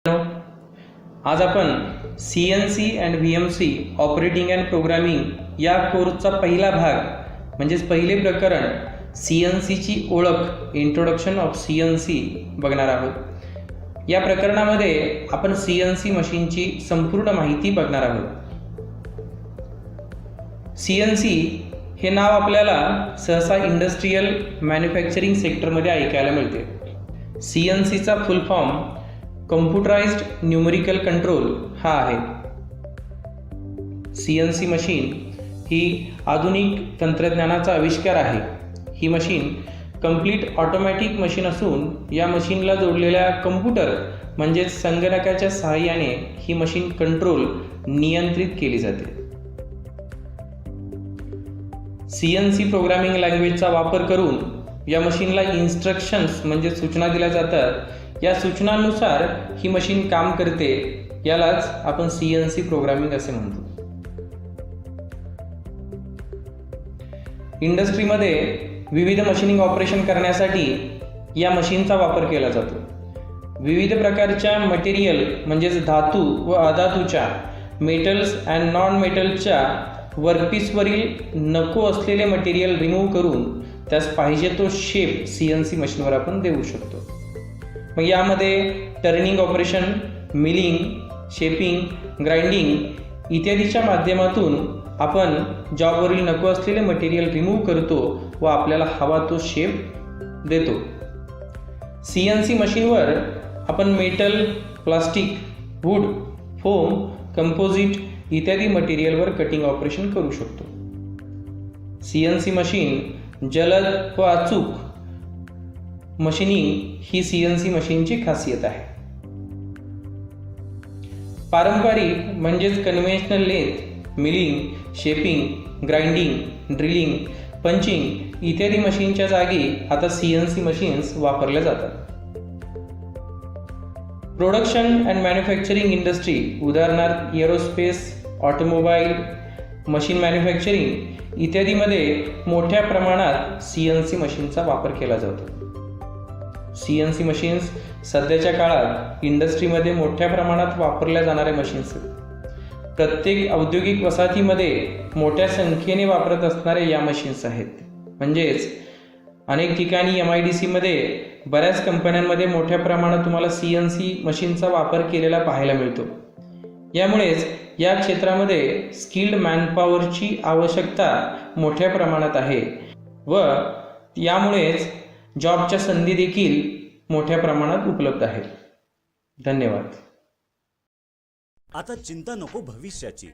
आज आपण CNC and VMC operating and programming या कोर्सचा पहिला भाग म्हणजेच पहिले प्रकरण CNC ची ओळख इंट्रोडक्शन ऑफ CNC बघणार आहोत। या प्रकरणामध्ये आपण CNC मशीनची संपूर्ण माहिती बघणार आहोत। CNC हे नाव आपल्याला सहसा इंडस्ट्रियल मॅन्युफॅक्चरिंग सेक्टरमध्ये ऐकायला मिळते। CNC चा फुल फॉर्म कम्प्युटराइज्ड न्यूमेरिकल कंट्रोल हा आहे। CNC मशीन ही आधुनिक तंत्रज्ञानाचा आविष्कार आहे। ही मशीन कंप्लीट ऑटोमॅटिक मशीन असून या मशीनला जोडलेल्या कम्प्युटर म्हणजेच संगणकाच्या सहाय्याने ही मशीन कंट्रोल नियंत्रित केली जाते। CNC प्रोग्रामिंग लँग्वेजचा वापर करून या मशीनला इन्स्ट्रक्शन्स म्हणजे सूचना दिल्या जातात। या सूचनांनुसार ही मशीन काम करते, यालाच आपण CNC प्रोग्रामिंग असे म्हणतो। इंडस्ट्रीमध्ये विविध मशीनिंग ऑपरेशन करण्यासाठी या मशीनचा वापर केला जातो। विविध प्रकारच्या मटेरियल म्हणजेच धातू व अधातूच्या मेटल्स अँड नॉन मेटलच्या वर्कपीसवरील नको असलेले मटेरियल रिमूव्ह करून त्यास पाहिजे तो शेप CNC मशीनवर आपण देऊ शकतो। मग यामध्ये turning operation, milling, shaping, grinding इत्यादीच्या माध्यमातून आपण जॉबवरील नको असलेले मटेरियल रिमूव्ह करतो व आपल्याला हवा तो शेप देतो। CNC मशीनवर आपण metal, plastic, wood, foam, composite इत्यादी मटेरियलवर कटिंग ऑपरेशन करू शकतो। CNC मशीन जलद व अचूक मशीनिंग ही CNC मशीनची खासियत आहे। पारंपरिक म्हणजेच conventional lathe, milling, shaping, grinding, drilling, punching इत्यादी मशीनच्या जागी आता CNC मशीन्स वापरल्या जातात। प्रोडक्शन अँड मॅन्युफॅक्चरिंग इंडस्ट्री उदाहरणार्थ एरोस्पेस, ऑटोमोबाईल, मशीन मॅन्युफॅक्चरिंग इत्यादीमध्ये मोठ्या प्रमाणात CNC मशीनचा वापर केला जातो। CNC मशीन्स सध्याच्या काळात इंडस्ट्रीमध्ये मोठ्या प्रमाणात वापरल्या जाणाऱ्या मशीन्स आहेत। प्रत्येक औद्योगिक वसाहतीमध्ये मोठ्या संख्येने वापरत असणाऱ्या या मशीन्स आहेत। म्हणजेच अनेक ठिकाणी MIDC मध्ये बऱ्याच कंपन्यांमध्ये मोठ्या प्रमाणात तुम्हाला CNC मशीनचा वापर केलेला पाहायला मिळतो। यामुळेच या क्षेत्रामध्ये स्किल्ड मॅनपॉवरची आवश्यकता मोठ्या प्रमाणात आहे व यामुळेच जॉबच्या संधी देखील मोठ्या प्रमाणात उपलब्ध आहेत। धन्यवाद। आता चिंता नको भविष्याची।